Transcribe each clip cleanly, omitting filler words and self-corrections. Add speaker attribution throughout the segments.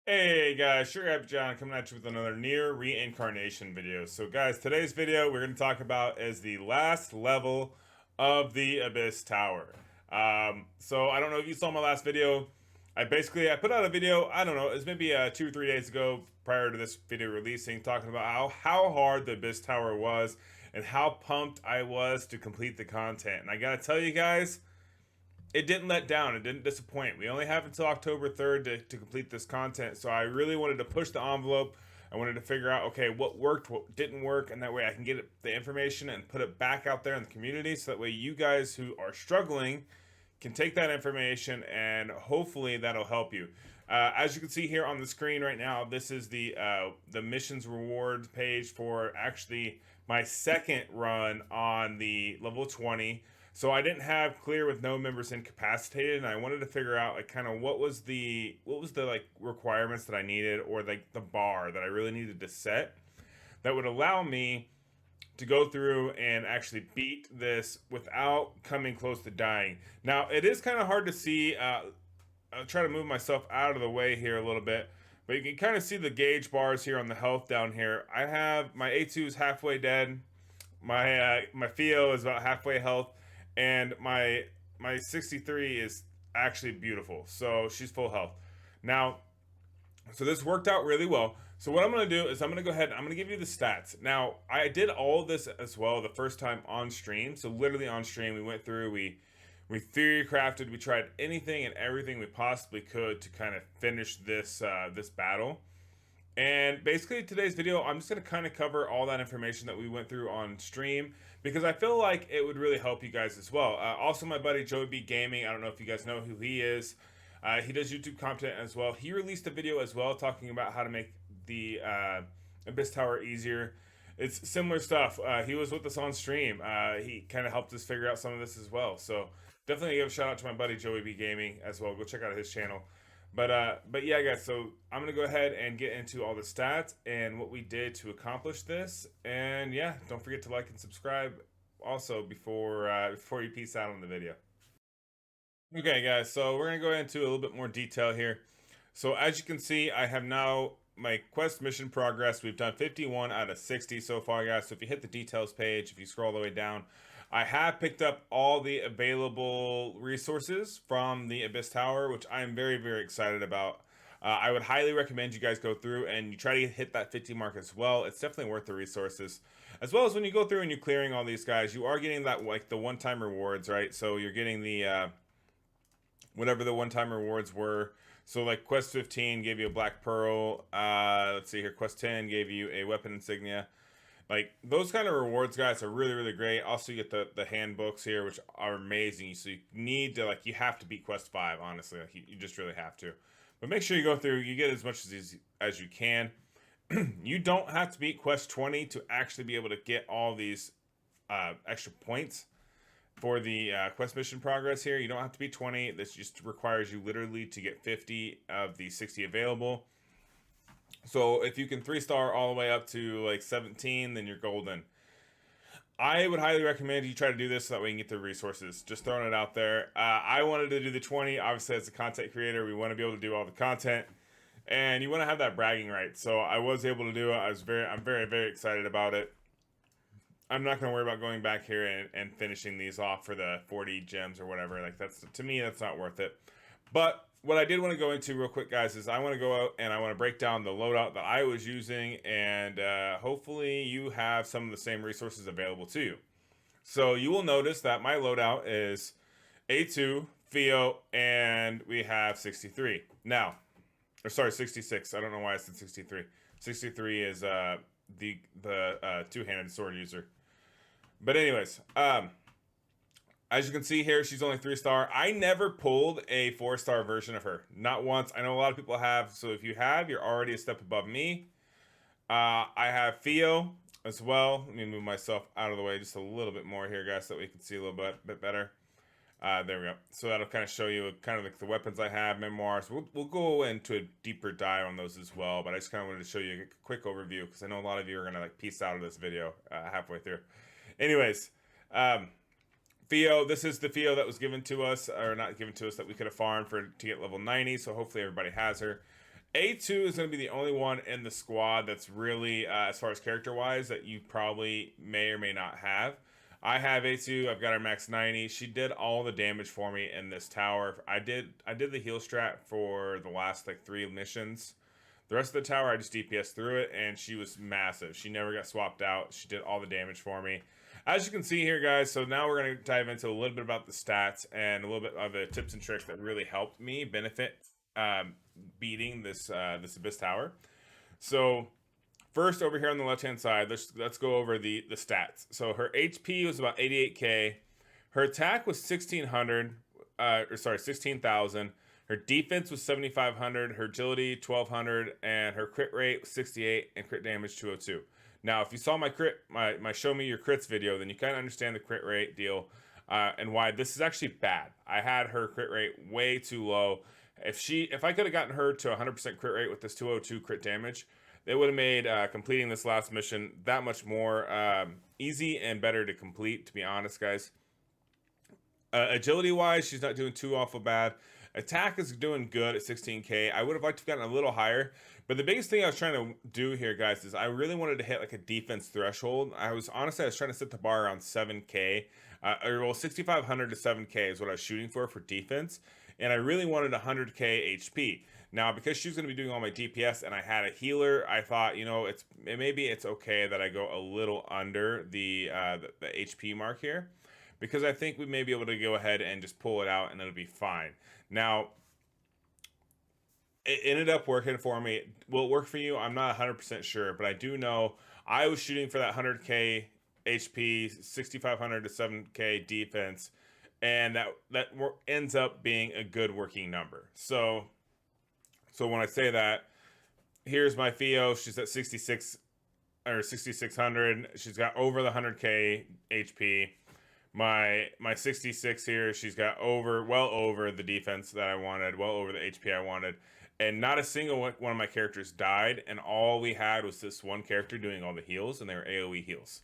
Speaker 1: Hey guys, TriggerhappyJon coming at you with another Nier Reincarnation video. So guys, today's video we're going to talk about is the last level of the Abyss Tower. So I don't know if you saw my last video. I put out a video, I don't know, it was maybe 2 or 3 days ago prior to this video releasing, talking about how hard the Abyss Tower was and how pumped I was to complete the content. And I gotta tell you guys, it didn't let down. It didn't disappoint. We only have until October 3rd to complete this content. So I really wanted to push the envelope. I wanted to figure out, okay, what worked, what didn't work, and that way I can get the information and put it back out there in the community so that way you guys who are struggling can take that information and hopefully that'll help you. As you can see here on the screen right now, this is the missions reward page for actually my second run on the level 20. So I didn't have clear with no members incapacitated, and I wanted to figure out like kind of what was the like requirements that I needed or like the bar that I really needed to set that would allow me to go through and actually beat this without coming close to dying. Now, it is kind of hard to see. I'll try to move myself out of the way here a little bit, but you can kind of see the gauge bars here on the health down here. I have my A2 is halfway dead. My Theo is about halfway health, and my 63 is actually beautiful. So she's full health. Now, so this worked out really well. So what I'm going to do is I'm going to go ahead and I'm going to give you the stats. Now, I did all of this as well the first time on stream. So literally on stream, we went through, we theory crafted, we tried anything and everything we possibly could to kind of finish this battle. And basically today's video, I'm just going to kind of cover all that information that we went through on stream because I feel like it would really help you guys as well. Also, my buddy Joey B Gaming, I don't know if you guys know who he is. He does YouTube content as well. He released a video as well talking about how to make the Abyss Tower easier. It's similar stuff. He was with us on stream. He kind of helped us figure out some of this as well. So definitely give a shout out to my buddy Joey B Gaming as well. Go check out his channel. But yeah, guys. So I'm gonna go ahead and get into all the stats and what we did to accomplish this. And yeah, don't forget to like and subscribe also before you peace out on the video. Okay, guys. So we're gonna go into a little bit more detail here. So as you can see, I have now my quest mission progress. We've done 51 out of 60 so far, guys. So if you hit the details page, if you scroll all the way down, I have picked up all the available resources from the Abyss Tower, which I am very, very excited about. I would highly recommend you guys go through and you try to hit that 50 mark as well. It's definitely worth the resources. As well as when you go through and you're clearing all these guys, you are getting that like the one-time rewards, right? So you're getting the whatever the one-time rewards were. So like Quest 15 gave you a Black Pearl. Let's see here. Quest 10 gave you a weapon insignia. Like those kind of rewards, guys, are really, really great. Also, you get the handbooks here, which are amazing. So you need to you have to beat Quest 5. Honestly, like you just really have to. But make sure you go through. You get as much as you can. You don't have to beat Quest 20 to actually be able to get all these extra points for the quest mission progress here. You don't have to be 20. This just requires you literally to get 50 of the 60 available. So if you can 3-star all the way up to like 17, then you're golden. I would highly recommend you try to do this so that way you can get the resources. Just throwing it out there. I wanted to do the 20. Obviously, as a content creator, we want to be able to do all the content, and you want to have that bragging right. So I was able to do it. I'm very, very excited about it. I'm not going to worry about going back here and finishing these off for the 40 gems or whatever. Like that's, to me, that's not worth it. But what I did want to go into real quick, guys, is I want to go out and I want to break down the loadout that I was using, and hopefully you have some of the same resources available to you. So you will notice that my loadout is A2, Theo, and we have 63. Now, or sorry, 66. I don't know why I said 63. 63 is the two-handed sword user. But anyways, as you can see here, she's only 3-star. I never pulled a 4-star version of her. Not once. I know a lot of people have. So if you have, you're already a step above me. I have Theo as well. Let me move myself out of the way just a little bit more here, guys, so that we can see a little bit better. There we go. So that'll kind of show you kind of like the weapons I have, memoirs. We'll go into a deeper dive on those as well. But I just kind of wanted to show you a quick overview because I know a lot of you are going to like piece out of this video halfway through. Anyways, Theo, this is the Theo that was given to us, or not given to us, that we could have farmed to get level 90. So hopefully everybody has her. A2 is going to be the only one in the squad that's really, as far as character-wise, that you probably may or may not have. I have A2. I've got her max 90. She did all the damage for me in this tower. I did the heal strat for the last like 3 missions. The rest of the tower, I just DPS through it, and she was massive. She never got swapped out. She did all the damage for me. As you can see here, guys, so now we're going to dive into a little bit about the stats and a little bit of the tips and tricks that really helped me benefit beating this Abyss Tower. So first, over here on the left-hand side, let's go over the stats. So her HP was about 88k. Her attack was 1600, 16,000. Her defense was 7,500, her agility 1,200, and her crit rate was 68, and crit damage 202. Now, if you saw my show me your crits video, then you kind of understand the crit rate deal and why this is actually bad. I had her crit rate way too low. If I could have gotten her to 100% crit rate with this 202 crit damage, it would have made completing this last mission that much more easy and better to complete, to be honest, guys. Agility wise, she's not doing too awful bad. Attack is doing good at 16k. I would have liked to have gotten a little higher, but the biggest thing I was trying to do here, guys, is I really wanted to hit like a defense threshold. I was trying to set the bar around 7k, or well, 6,500 to 7k is what I was shooting for defense, and I really wanted 100k HP. Now, because she's going to be doing all my DPS and I had a healer, I thought, you know, maybe it's okay that I go a little under the HP mark here, because I think we may be able to go ahead and just pull it out and it'll be fine. Now, it ended up working for me. Will it work for you? I'm not 100% sure, but I do know I was shooting for that 100k HP, 6,500 to 7k defense, and that ends up being a good working number. So when I say that, here's my Theo. She's at 66 or 6,600. She's got over the 100k HP. My 66 here, she's got well over the defense that I wanted, well over the HP I wanted, and not a single one of my characters died, and all we had was this one character doing all the heals, and they were AoE heals.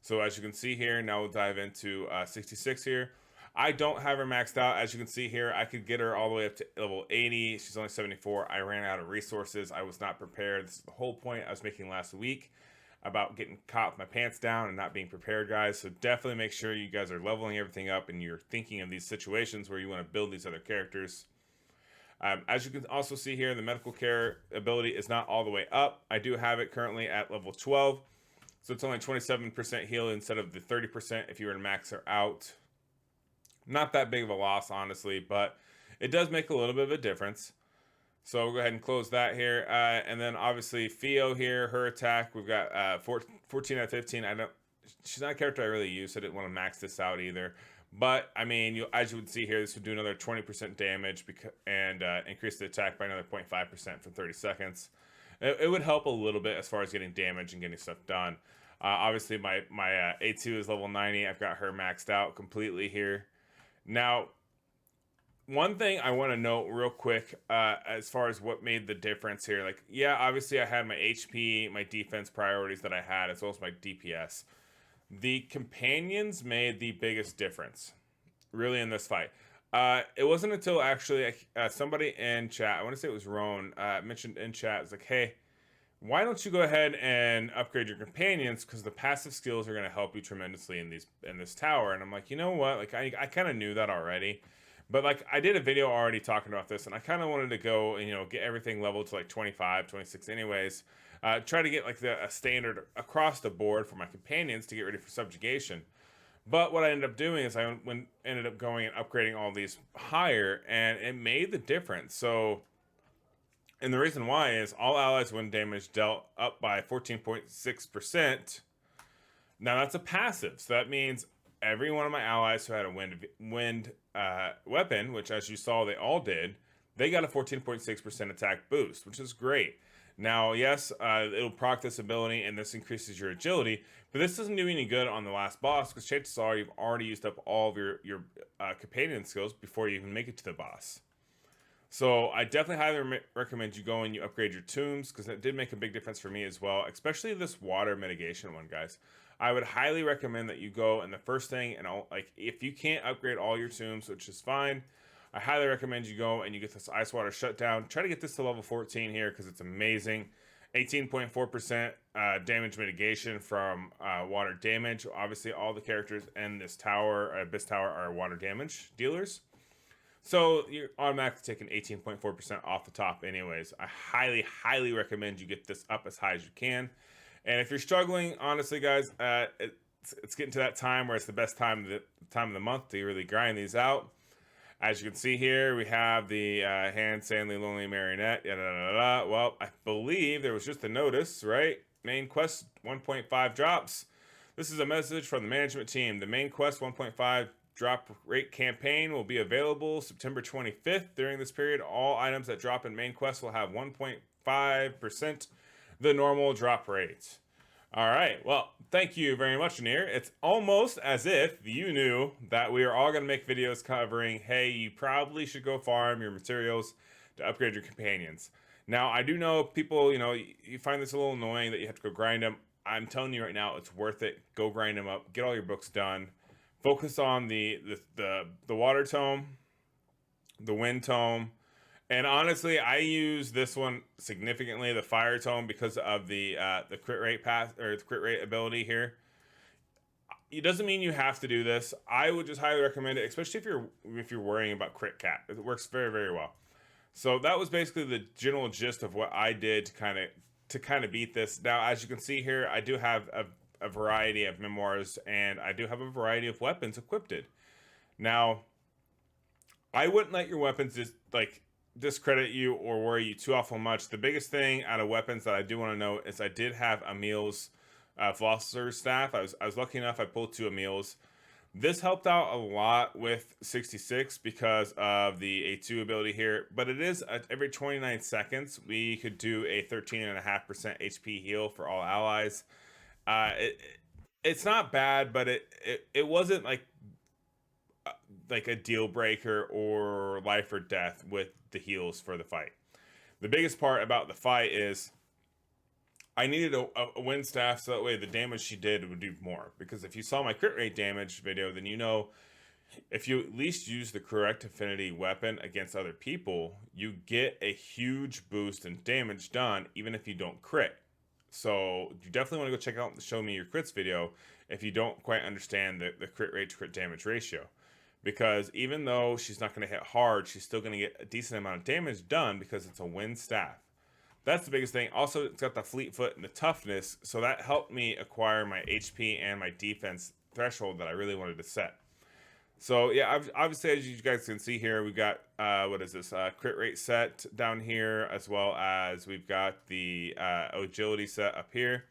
Speaker 1: So as you can see here, now we'll dive into 66 here. I don't have her maxed out. As you can see here, I could get her all the way up to level 80. She's only 74. I ran out of resources. I was not prepared. This is the whole point I was making last week about getting caught with my pants down and not being prepared, guys. So definitely make sure you guys are leveling everything up and you're thinking of these situations where you want to build these other characters. As you can also see here, the medical care ability is not all the way up. I do have it currently at level 12. So it's only 27% heal instead of the 30% if you were to max her out. Not that big of a loss, honestly, but it does make a little bit of a difference. So we'll go ahead and close that here. And then obviously Theo here, her attack, we've got 14 out of 15. She's not a character I really use, so I didn't want to max this out either. But I mean, as you would see here, this would do another 20% damage and increase the attack by another 0.5% for 30 seconds. It would help a little bit as far as getting damage and getting stuff done. Obviously my A2 is level 90. I've got her maxed out completely here. Now, one thing I want to note real quick, as far as what made the difference here, like, yeah, obviously I had my HP, my defense priorities that I had, as well as my DPS. The companions made the biggest difference, really, in this fight. It wasn't until actually somebody in chat, I want to say it was Roan, mentioned in chat, it's like, hey, why don't you go ahead and upgrade your companions, because the passive skills are going to help you tremendously in this tower. And I'm like, you know what, like, I kind of knew that already. But like, I did a video already talking about this, and I kind of wanted to go and, you know, get everything leveled to like 25, 26 anyways. Try to get like a standard across the board for my companions to get ready for subjugation. But what I ended up doing is I ended up going and upgrading all these higher, and it made the difference. So, and the reason why is all allies win damage dealt up by 14.6%. Now that's a passive, so that means every one of my allies who had a wind weapon, which as you saw they all did, they got a 14.6% attack boost, which is great. Now, yes, it'll proc this ability and this increases your agility, but this doesn't do any good on the last boss because chances are you've already used up all of your companion skills before you even make it to the boss. So I definitely highly recommend you go and you upgrade your tombs, because that did make a big difference for me as well, especially this water mitigation one, guys. I would highly recommend that you go, and the first thing, and if you can't upgrade all your tombs, which is fine, I highly recommend you go and you get this ice water shutdown. Try to get this to level 14 here because it's amazing. 18.4% damage mitigation from water damage. Obviously, all the characters in this tower, Abyss Tower, are water damage dealers. So you're automatically taking 18.4% off the top anyways. I highly, highly recommend you get this up as high as you can. And if you're struggling, honestly, guys, it's getting to that time where it's the best time of the month to really grind these out. As you can see here, we have the Hand, Sandly, Lonely Marionette. Well, I believe there was just a notice, right? Main quest 1.5 drops. This is a message from the management team. The main quest 1.5 drop rate campaign will be available September 25th. During this period, all items that drop in main quest will have 1.5% the normal drop rate. All right, well, thank you very much, Nier. It's almost as if you knew that we are all going to make videos covering, hey, you probably should go farm your materials to upgrade your companions. Now, I do know people, you find this a little annoying that you have to go grind them. I'm telling you right now, it's worth it. Go grind them up. Get all your books done. Focus on the water tome, the wind tome, and honestly, I use this one significantly, the fire tome, because of the crit rate path or the crit rate ability here. It doesn't mean you have to do this. I would just highly recommend it, especially if you're worrying about crit cap. It works very, very well. So that was basically the general gist of what I did to kind of beat this. Now, as you can see here, I do have a variety of memoirs, and I do have a variety of weapons equipped. Now, I wouldn't let your weapons just discredit you or worry you too awful much. The biggest thing out of weapons that I do want to note is I did have Emil's Philosopher's Staff. I was lucky enough I pulled 2 Emil's. This helped out a lot with 66 because of the A2 ability here, but it is every 29 seconds we could do a 13.5% HP heal for all allies. It's not bad, but it wasn't like a deal breaker or life or death with the heals for the fight. The biggest part about the fight is I needed a wind staff so that way the damage she did would do more. Because if you saw my crit rate damage video, then you know if you at least use the correct affinity weapon against other people, you get a huge boost in damage done even if you don't crit. So you definitely want to go check out the Show Me Your Crits video if you don't quite understand the crit rate to crit damage ratio. Because even though she's not going to hit hard, she's still going to get a decent amount of damage done because it's a wind staff. That's the biggest thing. Also, it's got the fleet foot and the toughness, so that helped me acquire my HP and my defense threshold that I really wanted to set. So yeah, obviously, as you guys can see here, we've got crit rate set down here, as well as we've got the agility set up here.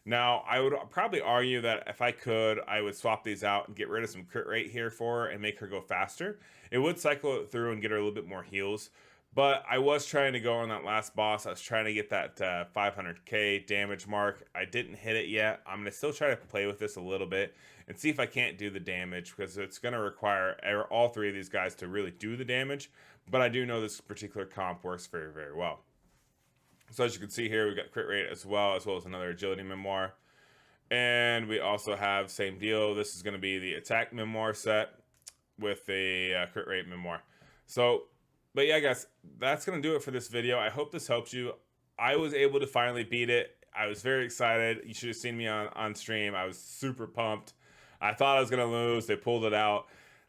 Speaker 1: Now, I would probably argue that if I could, I would swap these out and get rid of some crit rate here for her and make her go faster. It would cycle it through and get her a little bit more heals. But I was trying to go on that last boss. I was trying to get that 500k damage mark. I didn't hit it yet. I'm going to still try to play with this a little bit and see if I can't do the damage, because it's going to require all 3 of these guys to really do the damage. But I do know this particular comp works very, very well. So as you can see here, we've got crit rate as well as another agility memoir. And we also have same deal. This is going to be the attack memoir set with the crit rate memoir. So, but yeah, guys, that's going to do it for this video. I hope this helped you. I was able to finally beat it. I was very excited. You should have seen me on stream. I was super pumped. I thought I was going to lose. They pulled it out.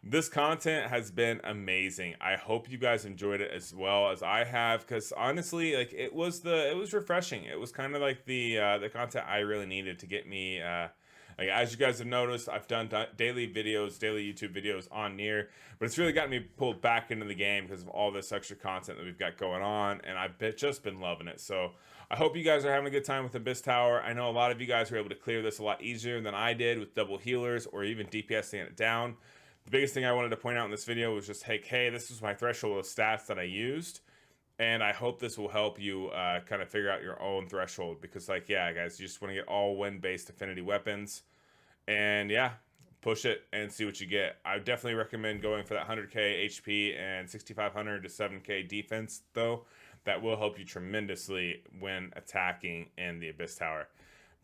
Speaker 1: This content has been amazing. I hope you guys enjoyed it as well as I have, because honestly, it was refreshing. It was kind of like the content I really needed to get me. As you guys have noticed, I've done daily YouTube videos on Nier, but it's really gotten me pulled back into the game because of all this extra content that we've got going on, and I've just been loving it. So I hope you guys are having a good time with Abyss Tower. I know a lot of you guys were able to clear this a lot easier than I did with double healers or even DPSing it down. The biggest thing I wanted to point out in this video was just, hey, this was my threshold of stats that I used, and I hope this will help you kind of figure out your own threshold, because, yeah, guys, you just want to get all wind-based affinity weapons, and, yeah, push it and see what you get. I definitely recommend going for that 100k HP and 6,500 to 7k defense, though. That will help you tremendously when attacking in the Abyss Tower.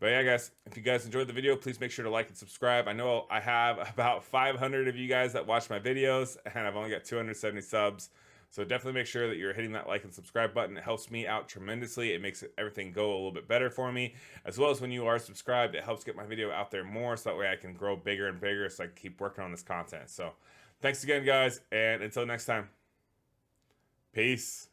Speaker 1: But yeah, guys, if you guys enjoyed the video, please make sure to like and subscribe. I know I have about 500 of you guys that watch my videos, and I've only got 270 subs. So definitely make sure that you're hitting that like and subscribe button. It helps me out tremendously. It makes everything go a little bit better for me. As well as when you are subscribed, it helps get my video out there more, so that way I can grow bigger and bigger, so I can keep working on this content. So thanks again, guys, and until next time, peace.